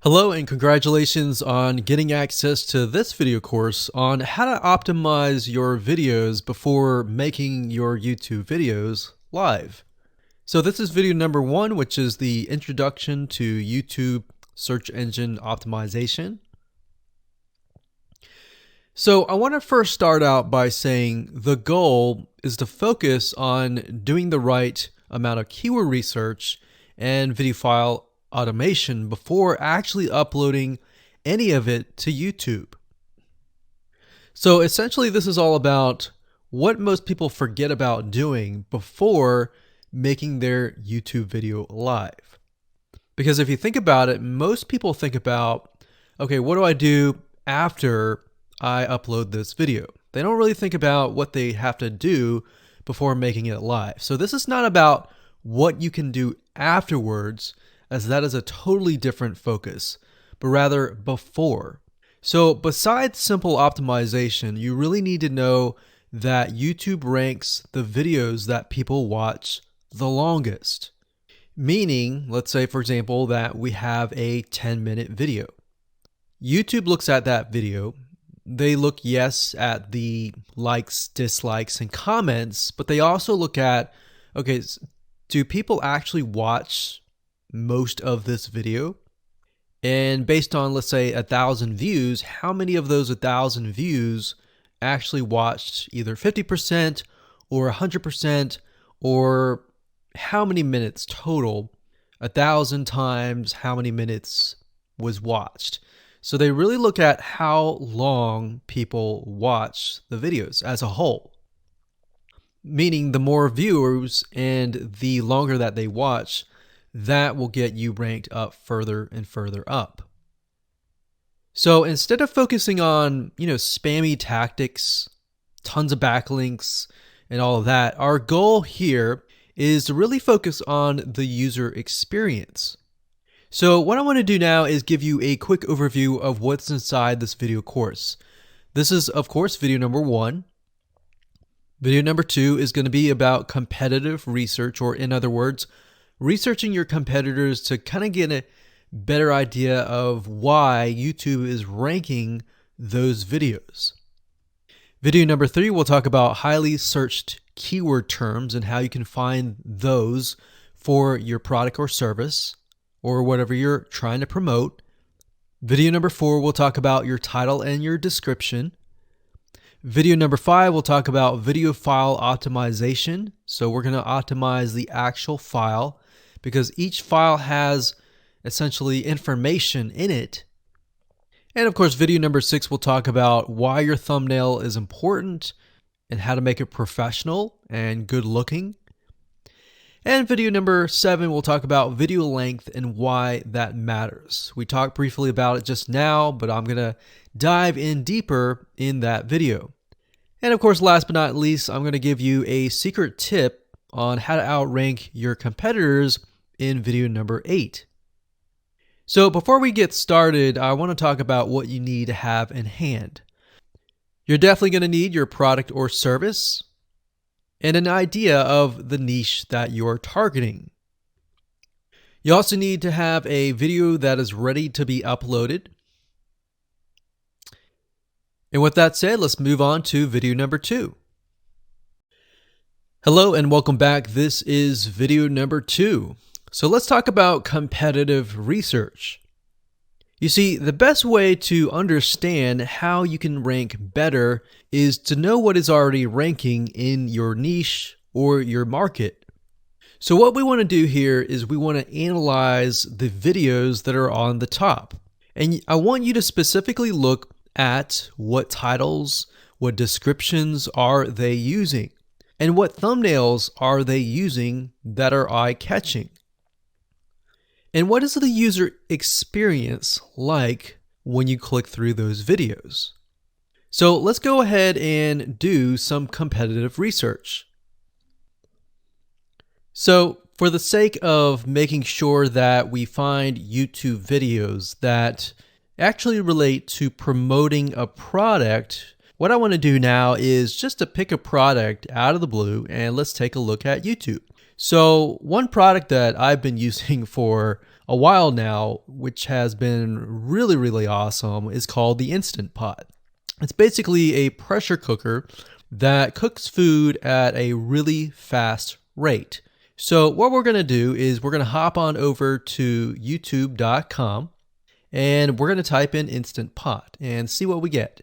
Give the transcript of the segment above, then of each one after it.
Hello and congratulations on getting access to this video course on how to optimize your videos before making your YouTube videos live. So this is video number 1, which is the introduction to YouTube search engine optimization. So I want to first start out by saying the goal is to focus on doing the right amount of keyword research and video file automation before actually uploading any of it to YouTube. So essentially this is all about what most people forget about doing before making their YouTube video live. Because if you think about it, most people think about, okay, what do I do after I upload this video? They don't really think about what they have to do before making it live. So this is not about what you can do afterwards, as that is a totally different focus, but rather before. So besides simple optimization, you really need to know that YouTube ranks the videos that people watch the longest. Meaning, let's say for example that we have a 10-minute video. YouTube looks at that video. They look, yes, at the likes, dislikes, and comments, but they also look at, okay, do people actually watch most of this video? And based on, let's say, 1,000 views, how many of those 1,000 views actually watched either 50% or 100%, or how many minutes total? 1,000 times how many minutes was watched. So they really look at how long people watch the videos as a whole. Meaning the more viewers and the longer that they watch, that will get you ranked up further and further up. So instead of focusing on, spammy tactics, tons of backlinks, and all of that, our goal here is to really focus on the user experience. So what I want to do now is give you a quick overview of what's inside this video course. This is, of course, video number 1. Video number 2 is going to be about competitive research, or in other words, researching your competitors to kind of get a better idea of why YouTube is ranking those videos. Video number 3, we'll talk about highly searched keyword terms and how you can find those for your product or service or whatever you're trying to promote. Video number 4, we'll talk about your title and your description. Video number 5, we'll talk about video file optimization. So we're going to optimize the actual file, because each file has essentially information in it. And of course, video number 6 will talk about why your thumbnail is important and how to make it professional and good looking. And video number 7 will talk about video length and why that matters. We talked briefly about it just now, but I'm going to dive in deeper in that video. And of course, last but not least, I'm going to give you a secret tip on how to outrank your competitors in video number 8. So before we get started, I want to talk about what you need to have in hand. You're definitely going to need your product or service and an idea of the niche that you're targeting. You also need to have a video that is ready to be uploaded. And with that said, let's move on to video number 2. Hello and welcome back. This is video number 2. So let's talk about competitive research. You see, the best way to understand how you can rank better is to know what is already ranking in your niche or your market. So what we want to do here is we want to analyze the videos that are on the top. And I want you to specifically look at what titles, what descriptions are they using, and what thumbnails are they using that are eye-catching. And what is the user experience like when you click through those videos? So let's go ahead and do some competitive research. So for the sake of making sure that we find YouTube videos that actually relate to promoting a product, what I want to do now is just to pick a product out of the blue and let's take a look at YouTube. So one product that I've been using for a while now, which has been really, really awesome, is called the Instant Pot. It's basically a pressure cooker that cooks food at a really fast rate. So what we're going to do is we're going to hop on over to youtube.com and we're going to type in Instant Pot and see what we get.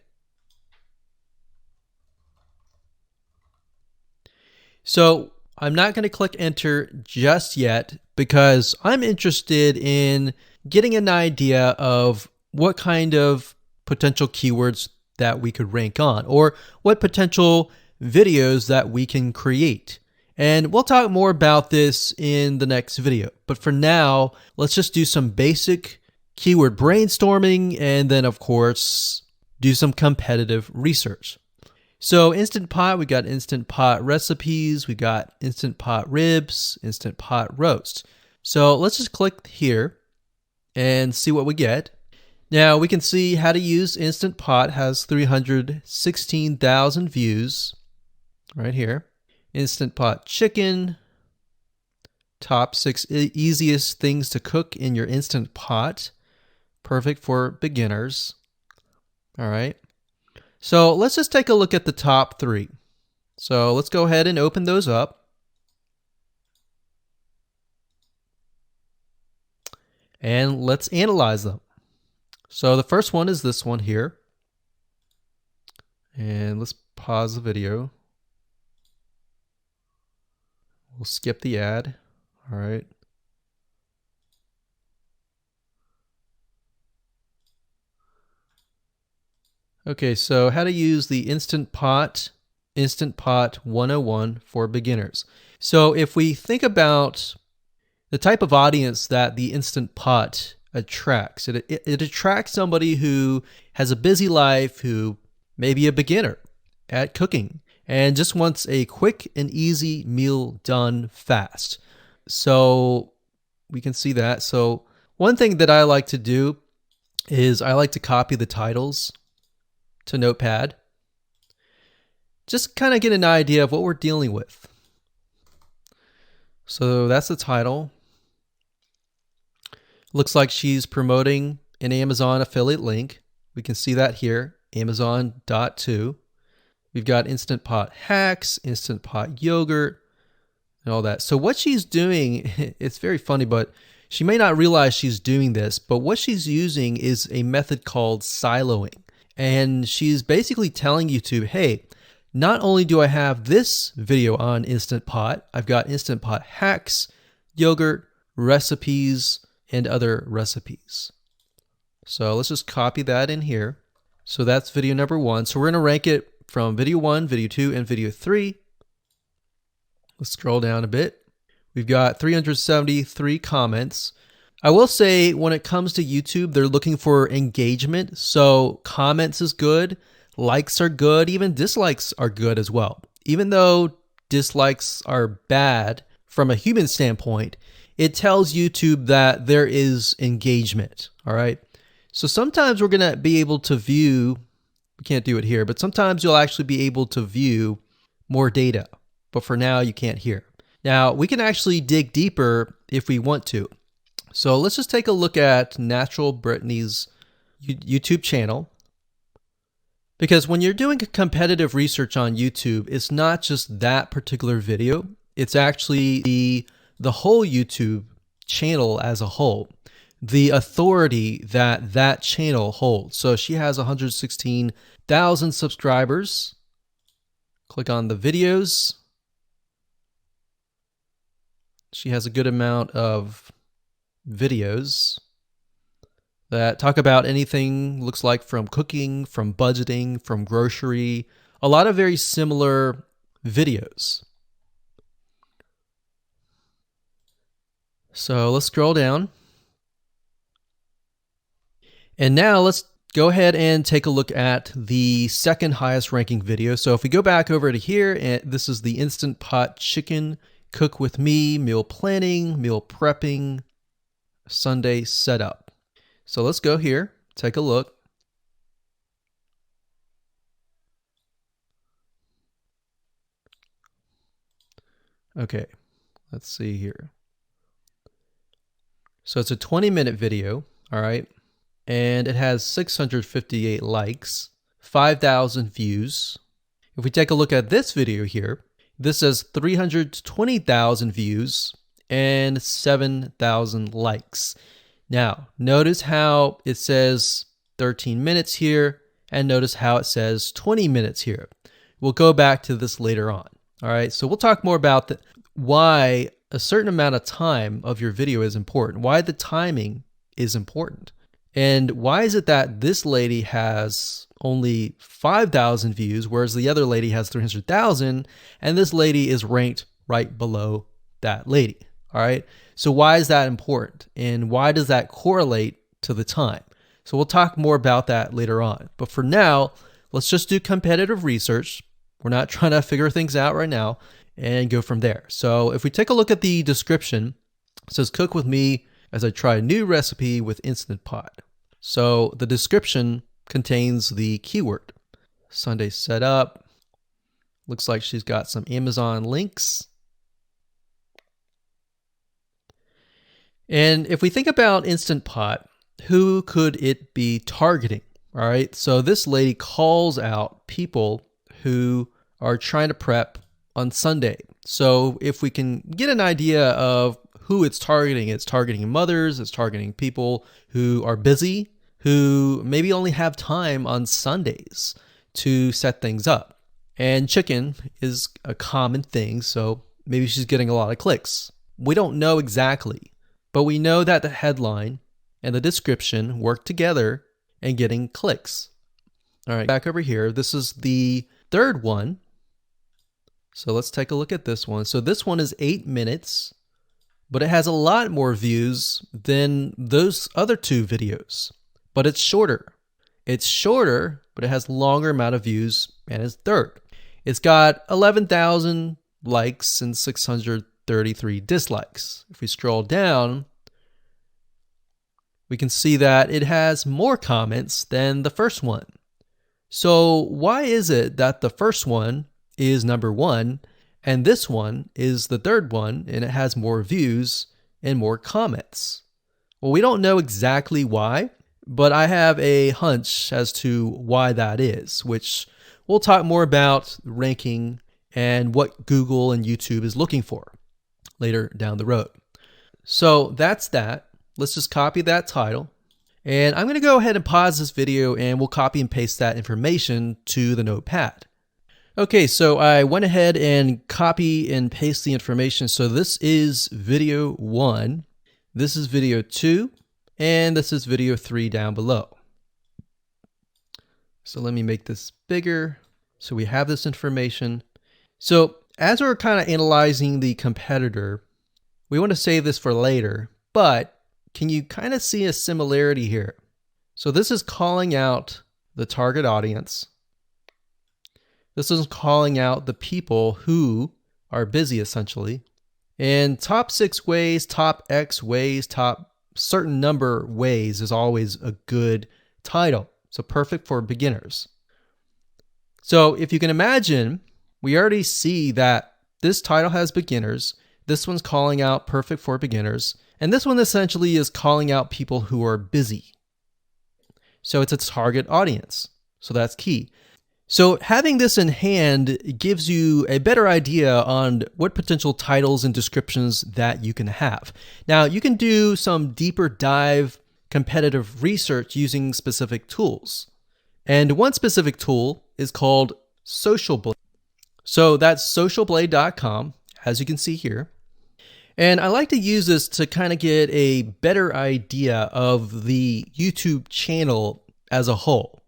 So I'm not going to click enter just yet because I'm interested in getting an idea of what kind of potential keywords that we could rank on, or what potential videos that we can create. And we'll talk more about this in the next video. But for now, let's just do some basic keyword brainstorming and then, of course, do some competitive research. So Instant Pot, we got Instant Pot recipes, we got Instant Pot ribs, Instant Pot roast. So let's just click here and see what we get. Now we can see how to use Instant Pot has 316,000 views right here. Instant Pot chicken, top 6 easiest things to cook in your Instant Pot. Perfect for beginners. All right. So let's just take a look at the top 3. So let's go ahead and open those up. And let's analyze them. So the first one is this one here. And let's pause the video. We'll skip the ad. All right. Okay, so how to use the Instant Pot 101 for beginners. So if we think about the type of audience that the Instant Pot attracts, it attracts somebody who has a busy life, who may be a beginner at cooking and just wants a quick and easy meal done fast. So we can see that. So one thing that I like to do is I like to copy the titles to Notepad. Just kind of get an idea of what we're dealing with. So that's the title. Looks like she's promoting an Amazon affiliate link. We can see that here, Amazon.to. We've got Instant Pot hacks, Instant Pot yogurt, and all that. So what she's doing, it's very funny, but she may not realize she's doing this, but what she's using is a method called siloing. And she's basically telling YouTube, hey, not only do I have this video on Instant Pot, I've got Instant Pot hacks, yogurt, recipes, and other recipes. So let's just copy that in here. So that's video number 1. So we're going to rank it from video 1, video 2, and video 3. Let's scroll down a bit. We've got 373 comments. I will say when it comes to YouTube, they're looking for engagement. So comments is good, likes are good, even dislikes are good as well. Even though dislikes are bad from a human standpoint, it tells YouTube that there is engagement. All right. So sometimes we're going to be able to view, we can't do it here, but sometimes you'll actually be able to view more data. But for now, you can't hear. Now, we can actually dig deeper if we want to. So let's just take a look at Natural Brittany's YouTube channel. Because when you're doing competitive research on YouTube, it's not just that particular video. It's actually the whole YouTube channel as a whole, the authority that that channel holds. So she has 116,000 subscribers. Click on the videos. She has a good amount of videos that talk about anything, looks like from cooking, from budgeting, from grocery, a lot of very similar videos. So let's scroll down. And now let's go ahead and take a look at the second highest ranking video. So if we go back over to here, and this is the Instant Pot chicken, cook with me, meal planning, meal prepping, Sunday setup. So let's go here, take a look. Okay, let's see here. So it's a 20-minute video, all right? And it has 658 likes, 5,000 views. If we take a look at this video here, this has 320,000 views and 7,000 likes. Now, notice how it says 13 minutes here, and notice how it says 20 minutes here. We'll go back to this later on. All right, so we'll talk more about why a certain amount of time of your video is important, why the timing is important. And why is it that this lady has only 5,000 views, whereas the other lady has 300,000, and this lady is ranked right below that lady? All right, so why is that important? And why does that correlate to the time? So we'll talk more about that later on. But for now, let's just do competitive research. We're not trying to figure things out right now, and go from there. So if we take a look at the description, it says cook with me as I try a new recipe with Instant Pot. So the description contains the keyword. Sunday setup. Looks like she's got some Amazon links. And if we think about Instant Pot, who could it be targeting? All right, so this lady calls out people who are trying to prep on Sunday. So if we can get an idea of who it's targeting mothers, it's targeting people who are busy, who maybe only have time on Sundays to set things up. And chicken is a common thing, so maybe she's getting a lot of clicks. We don't know exactly, but we know that the headline and the description work together and getting clicks. All right, back over here, this is the third one. So let's take a look at this one. So this one is 8 minutes, but it has a lot more views than those other two videos, but it's shorter. It's shorter, but it has longer amount of views and it's third. It's got 11,000 likes and 633 dislikes. If we scroll down, we can see that it has more comments than the first one. So why is it that the first one is number one and this one is the third one and it has more views and more comments? Well, we don't know exactly why, but I have a hunch as to why that is, which we'll talk more about ranking and what Google and YouTube is looking for later down the road. So that's that. Let's just copy that title. And I'm going to go ahead and pause this video and we'll copy and paste that information to the notepad. Okay, so I went ahead and copy and paste the information. So this is video 1, this is video 2, and this is video 3 down below. So let me make this bigger. So we have this information. So as we're kind of analyzing the competitor, we want to save this for later, but can you kind of see a similarity here? So this is calling out the target audience. This is calling out the people who are busy, essentially. And top 6 ways, top X ways, top certain number ways is always a good title. So perfect for beginners. So if you can imagine, we already see that this title has beginners. This one's calling out perfect for beginners. And this one essentially is calling out people who are busy. So it's a target audience. So that's key. So having this in hand gives you a better idea on what potential titles and descriptions that you can have. Now, you can do some deeper dive competitive research using specific tools. And one specific tool is called SocialBlade. So that's socialblade.com, as you can see here. And I like to use this to kind of get a better idea of the YouTube channel as a whole.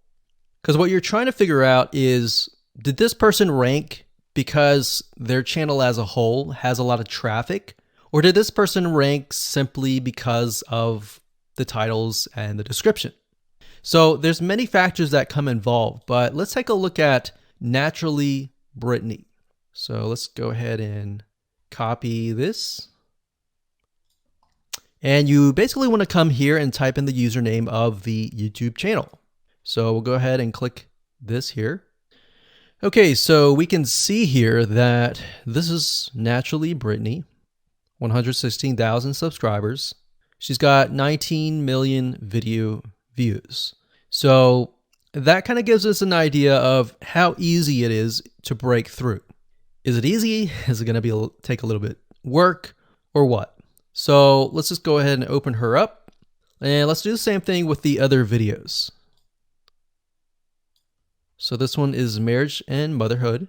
Because what you're trying to figure out is, did this person rank because their channel as a whole has a lot of traffic? Or did this person rank simply because of the titles and the description? So there's many factors that come involved, but let's take a look at Naturally Brittany. So let's go ahead and copy this. And you basically want to come here and type in the username of the YouTube channel. So we'll go ahead and click this here. Okay, so we can see here that this is Naturally Brittany, 116,000 subscribers. She's got 19 million video views. So that kind of gives us an idea of how easy it is to break through. Is it easy? Is it going to take a little bit work or what? So let's just go ahead and open her up, and let's do the same thing with the other videos. So this one is marriage and motherhood.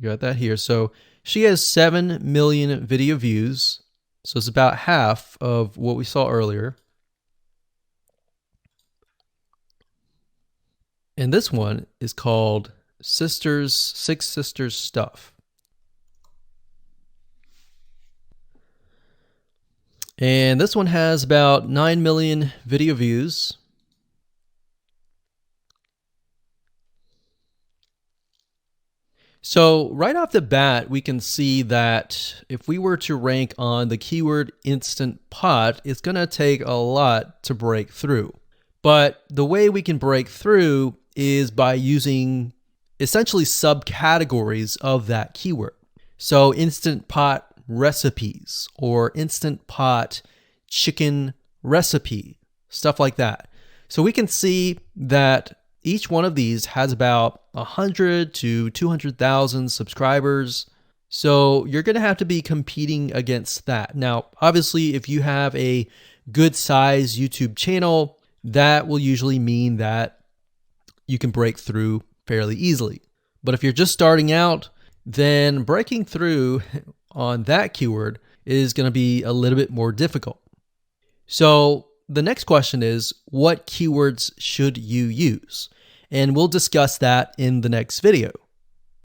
We got that here. So she has 7 million video views. So it's about half of what we saw earlier. And this one is called Six Sisters Stuff. And this one has about 9 million video views. So right off the bat, we can see that if we were to rank on the keyword Instant Pot, it's going to take a lot to break through. But the way we can break through is by using essentially subcategories of that keyword. So Instant Pot recipes or Instant Pot chicken recipe, stuff like that. So we can see that each one of these has about 100 to 200,000 subscribers. So you're going to have to be competing against that. Now, obviously, if you have a good size YouTube channel, that will usually mean that you can break through fairly easily. But if you're just starting out, then breaking through on that keyword is going to be a little bit more difficult. So the next question is, what keywords should you use? And we'll discuss that in the next video.